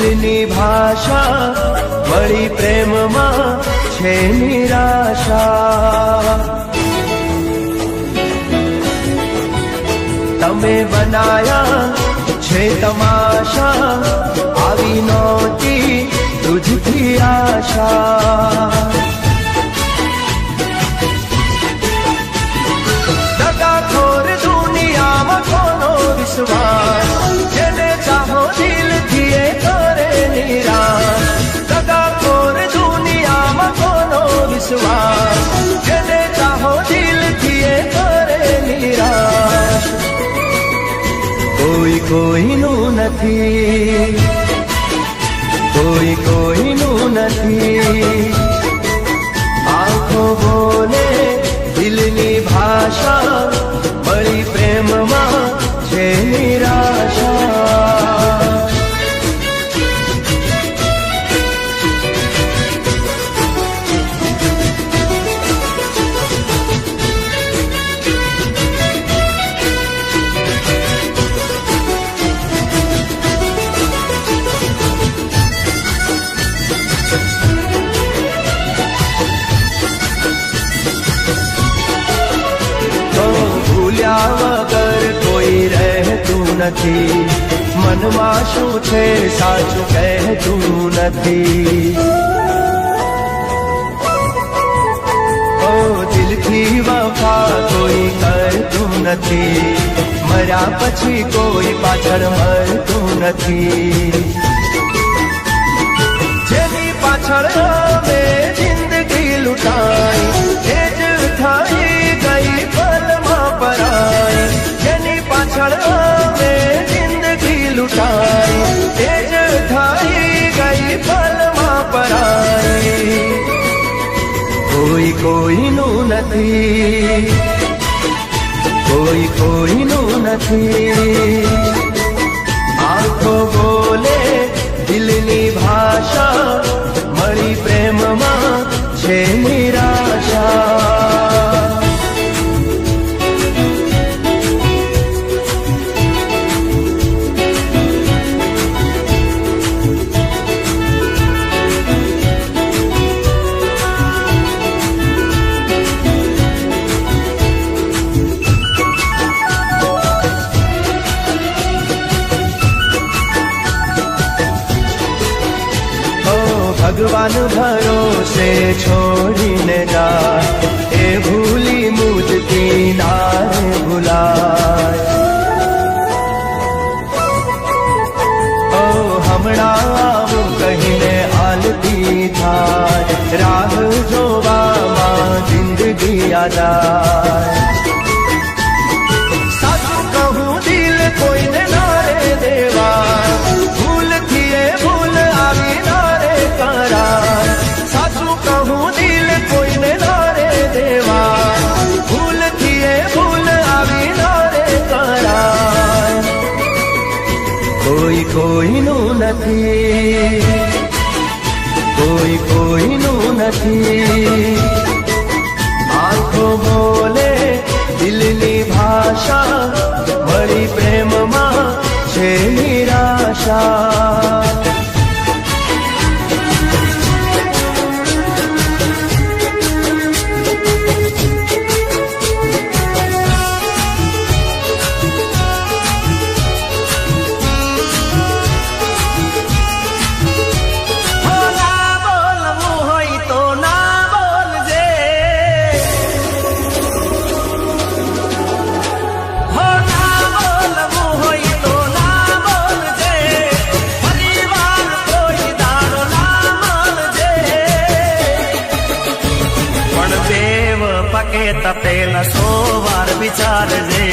દિલની ભાષા મળી પ્રેમમાં છે નિરાશા. તમે બનાયા છે તમાશા, આવી નહોતી તુજથી આશા. દગાખોર દુનિયામાં કોનો વિશ્વાસ, જેને ચાહો દિલથી એ કરે નિરાશ. દગાખોર દુનિયામાં કોનો વિશ્વાસ, જેને ચાહો દિલથી એ કરે નિરાશ. કોઈ કોઈનું નથી, કોઈ કોઈનું નથી. આંખો બોલે દિલની ભાષા, મળી પ્રેમમાં છે નિરાશા. વગર કોઈ રહેતું નથી, મનમાં શું છે સાચું કહેતું નથી. ઓ દિલથી વફા કોઈ કરતું નથી, મર્યા પછી કોઈ પાછળ મળતું નથી. જેની પાછળ અમે જિંદગી લૂંટાઈ, એ જ થઈ ગઈ પલમાં પરાઈ. જેની પાછળ અમે જિંદગી લૂંટાઈ, એ જ થઈ ગઈ પલમાં પરાઈ. કોઈ કોઈનું નથી, કોઈ કોઈનું નથી. આંખો બોલે દિલની ભાષા, મળી પ્રેમમાં છે નિરાશા. ભગવાન ભરોસે છોડીને જાય, એ ભૂલી મુજથી ના ભૂલાય. ઓ હમણાં આવું કહીને આલતી થાય, રાહ જોવામાં જિંદગી આજાય. સાચું કહું દિલ કોઈને ના રે દેવા, ભૂલથી એ ભૂલ આવી ના રે કરાય. સાચું કહું દિલ કોઈને ના રે દેવા, ભૂલથી એ ભૂલ આવી ના રે કરાય. કોઈ કોઈનું નથી, કોઈ કોઈનું નથી. આંખો બોલે દિલની ભાષા, મળી પ્રેમમાં છે નિરાશા. તપેલા 100 વાર વિચારજે,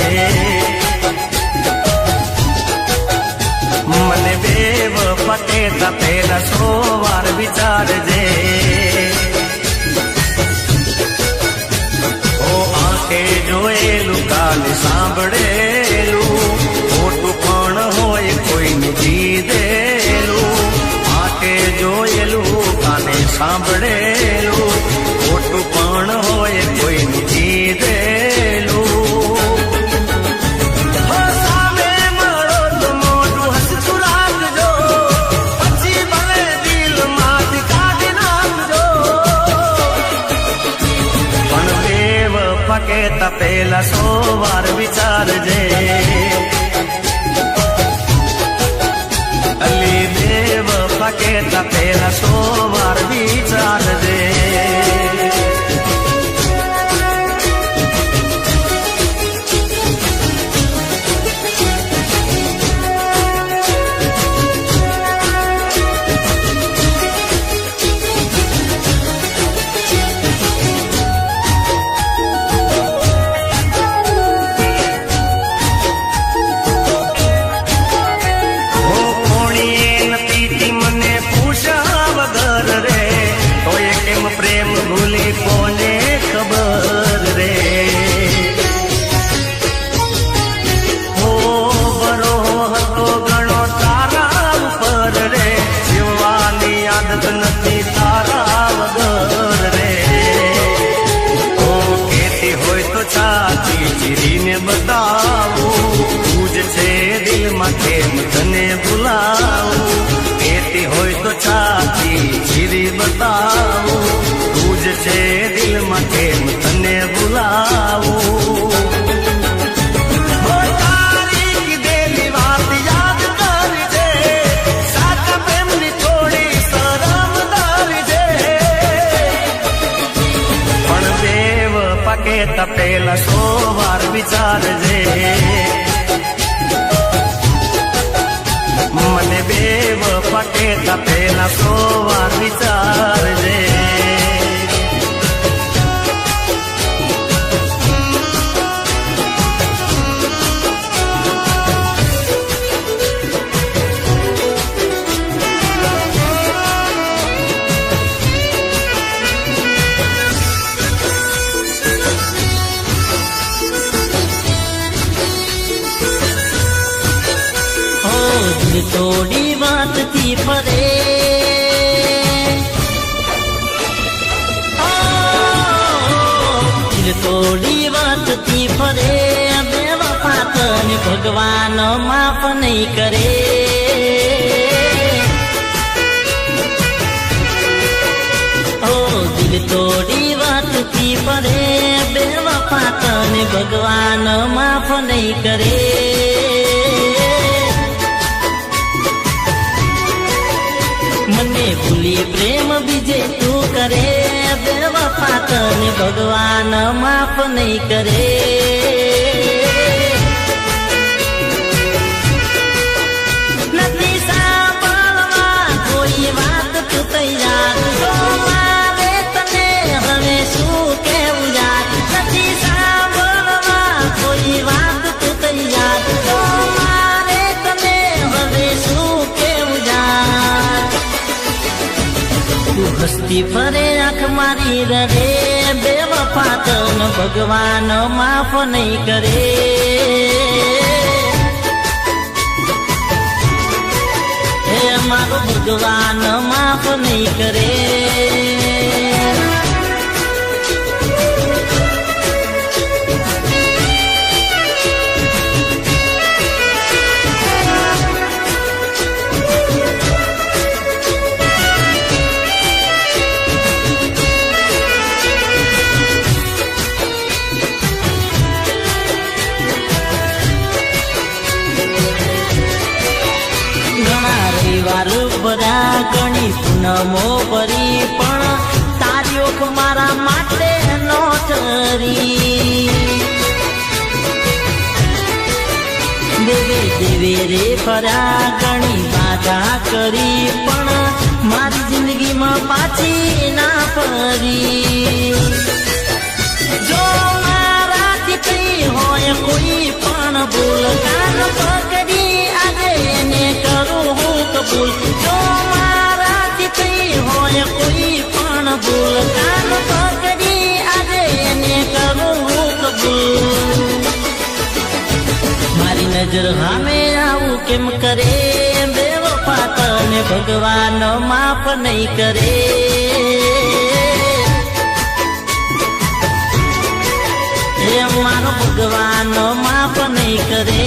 મને બેવ પકે તપેલા 100 વાર વિચારજે. ઓ આંખે જોયેલું કાને સાંભળેલું, ખોટું પણ હોય કોઈનું કીધેલું. આંખે જોયેલું કાને સાંભળેલું, ખોટું પણ હોય કોઈનું કીધેલું. સામે મળો તો મોઢું હસતું રાખજો, પછી પેલા 100 વાર વિચારજે. અલી બેવફા કેતા પેલા 100 વાર વિચારજે. પ્રેમ ભૂલી કોને ખબર રે. હો બરો હતો ઘણો તારા ઉપર રે, જીવવાની આદત નથી તારા વગર રે. હો કેતી હોય તો છાતી ચીરીને બતાવું, તું જ છે દિલમાં કેમ તને ભૂલાવું. કેતી હોય તો છાતી ચીરી બતાવું, તું જ છે દિલમાં કેમ તને ભૂલાવું. તારી કીધેલી વાત યાદ કરજે, સાચા પ્રેમની થોડી શરમ ધરજે. પણ બેવફા કેતા પેલા 100 વાર વિચારજે. મને બેવફા કેતા પેલા 100 વાર વિચારજે. થોડી વાતથી ફરે, થોડી વાતથી ફરે. બેવફા તને ભગવાન માફ નહીં કરે. ઓ દિલ થોડી વાતથી ફરે, બેવફા તને ભગવાન માફ નહીં કરે. મને ભૂલી પ્રેમ બીજે તું કરે, બેવફા તને ભગવાન માફ નહીં કરે. નથી સાંભળવા કોઈ વાત તું તૈયાર, તો મારે તને હવે શું કેવું યાર. નથી સાંભળવા કોઈ વાત તું તૈયાર, તો મારે તને હવે શું કેવું યાર. તું હસતી ફરે આંખ મારી રડે, બેવફા તને ભગવાન માફ નહીં કરે. હે મારો ભગવાન માફ નહીં કરે. ભર્યા ઘણી પૂનમો ભરી, પણ તારી ઓખ મારા માટે નો ઠરી. દેવે દેવે રે ફર્યા ઘણી બાધા કરી, પણ મારી જિંદગીમાં પાછી ના ફરી. જો મારાથી થઈ હોય કોઈ પણ ભૂલ, કાન પકડી આજે એને કરું હું કબૂલ. જો મારાથી થઈ હોય કોઈ પણ ભૂલ, કાન પકડી આજે એને કરું હું કબૂલ. મારી નજર સામે આવું કેમ કરે, બેવફા તને ભગવાન માફ નહીં કરે. હે મારો ભગવાન માફ નહીં કરે.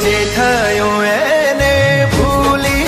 જે થયું એને ભૂલી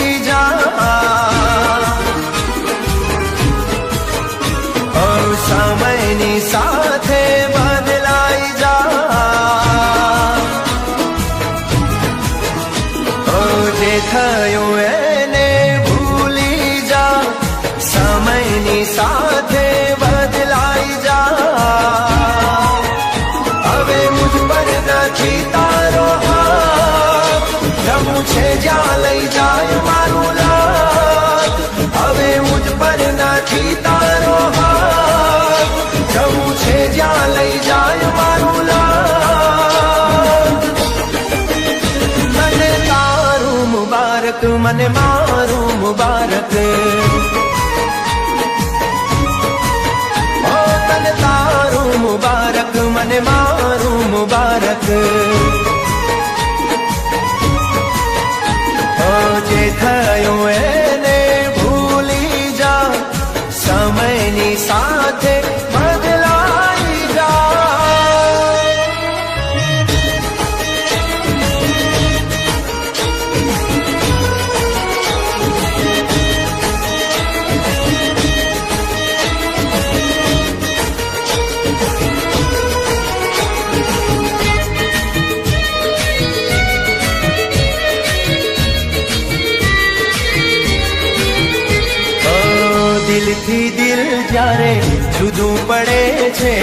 દિલથી દિલ જ્યારે જુદું પડે છે,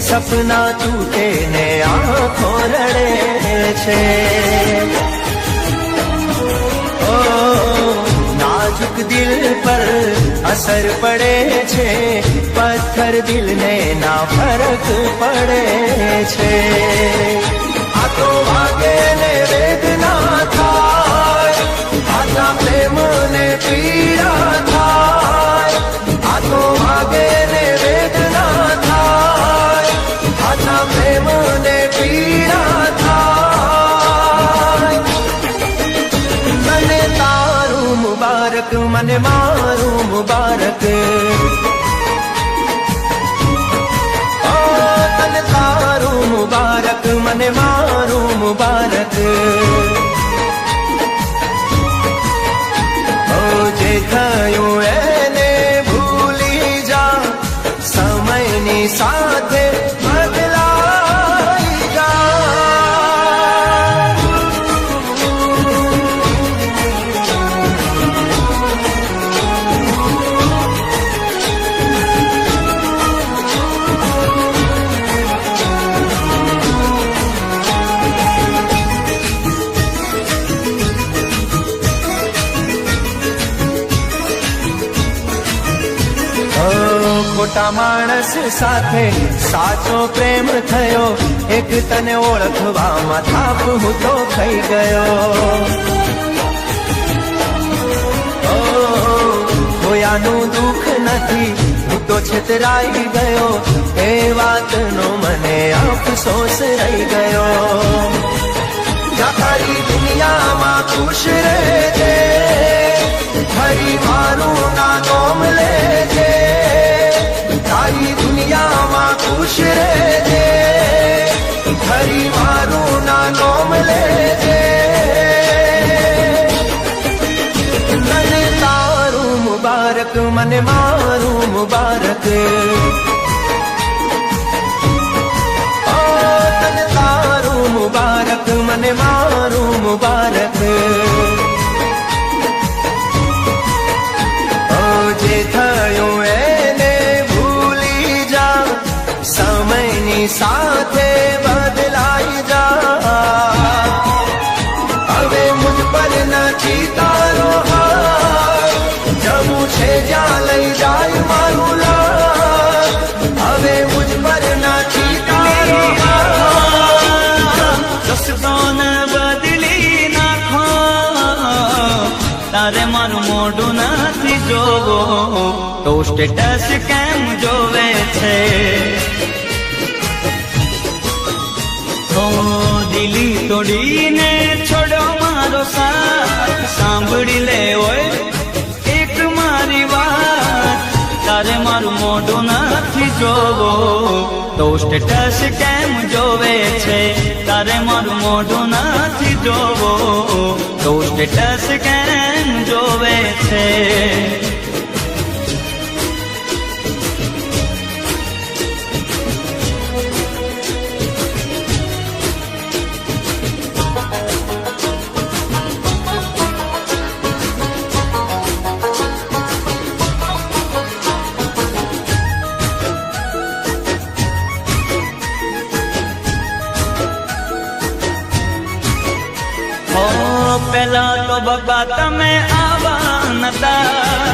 સપના તૂટે ને આંખો રડે છે. ઓ નાજુક દિલ પર અસર પડે છે, પથ્થર દિલને ના ફરક પડે છે. આ તો વાગે ને વેદના થાય, આના પ્રેમ ને પીડા થાય. આ તો વાગે ને વેદના થાય, આના પ્રેમ ને પીડા થાય. મને તારું મુબારક, મને મારું મુબારક. તને તારું મુબારક, મને મારું મુબારક. જે થયું એને ભૂલી જા, સમયની સાથે બદલાઈ જા. ખોટા માણસ સાથે સાચો પ્રેમ થયો, એક તને ઓળખવામાં થાપ હું તો થઈ ગયો. હોયાનું દુઃખ નથી, હું તો છેતરાઈ ગયો, એ વાતનો મને અફસોસ રહી ગયો. તારી દુનિયામાં ખુશ રહેજે, ફરી મારું નામ લેજે. તારી દુનિયામાં ખુશ રહેજે, ફરી મારું નામ લેજે. મને તારું મુબારક, મને મારું મુબારક. તને તારું મુબારક, મને મારું મુબારક. જે થયું એને ભૂલી જા, સમયની સાથે બદલાઈ જા. હવે મુજ પર નથી તારો હાથ, જવું છે જ્યાં લઈ જાય મારું લાલ. હવે મુજ પર નથી તારો હાથ, રસ્તોને બદલી નાખો, તારે મારું મોઢું નથી જોવો, તો સ્ટેટસ કેમ જોવે છે? દિલી તોડીને છોડો મારો સાથ, સાંભળી લે ઓય એક મારી વાત. તારે મારું મોઢું નથી જોવો, તો સ્ટેટસ કેમ જોવે છે? તારે મારું મોઢું નથી જોવો, તો સ્ટેટસ કેમ જોવે છે? પેલા તો બાબા તમે આવા નતા,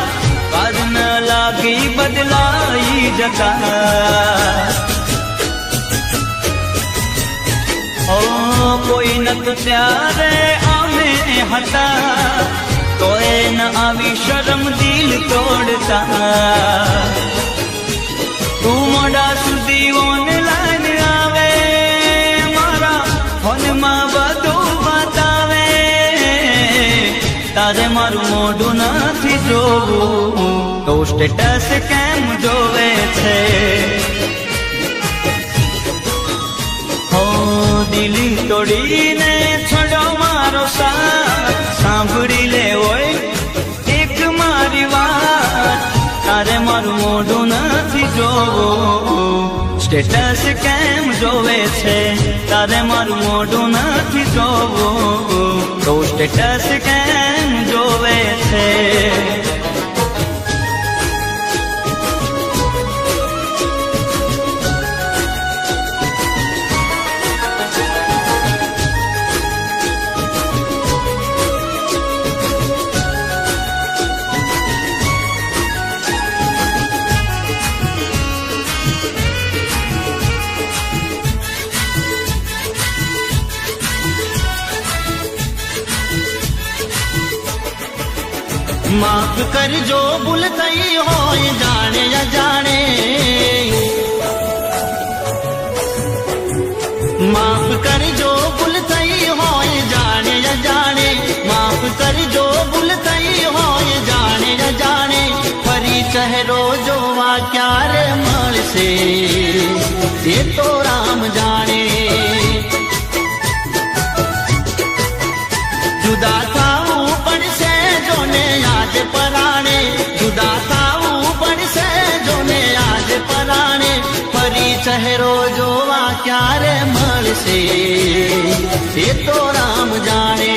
કારણ લાગી બદલાઈ જતા. કોઈ નતું ત્યારે અમે હતા, તો ન આવી શરમ દિલ તોડતા. તું મોડા સુધી ઓનલાઈન આવે, મારા ફોનમાં બધું બતાવે. તારે મારું મોઢું નથી જોવું, તો સ્ટેટસ કેમ જોવે છે? દિલી તોડીને છોડો મારો સાથ, સાંભળી લે ઓય એક મારી વાત. તારે મારું મોઢું નથી જોવું, સ્ટેટસ કેમ જોવે છે? તારે મારું મોઢું નથી જોવું, તો સ્ટેટસ કેમ જોવે છે? माफ करजो भूल थई होय जाने अजाणे माफ करजो भूल थई होय जाने अजाणे माफ करजो भूल थई होय जाने अजाणे फरी चेहरो जोवा क्यारे મળશે એ તો રામ જાણે જુદા થાવું પડશે જોને યાદ પરાણે જુદા થાવું પડશે જોને યાદ પરાણે ફરી ચહેરો જોવા ક્યારે મળશે એ તો રામ જાણે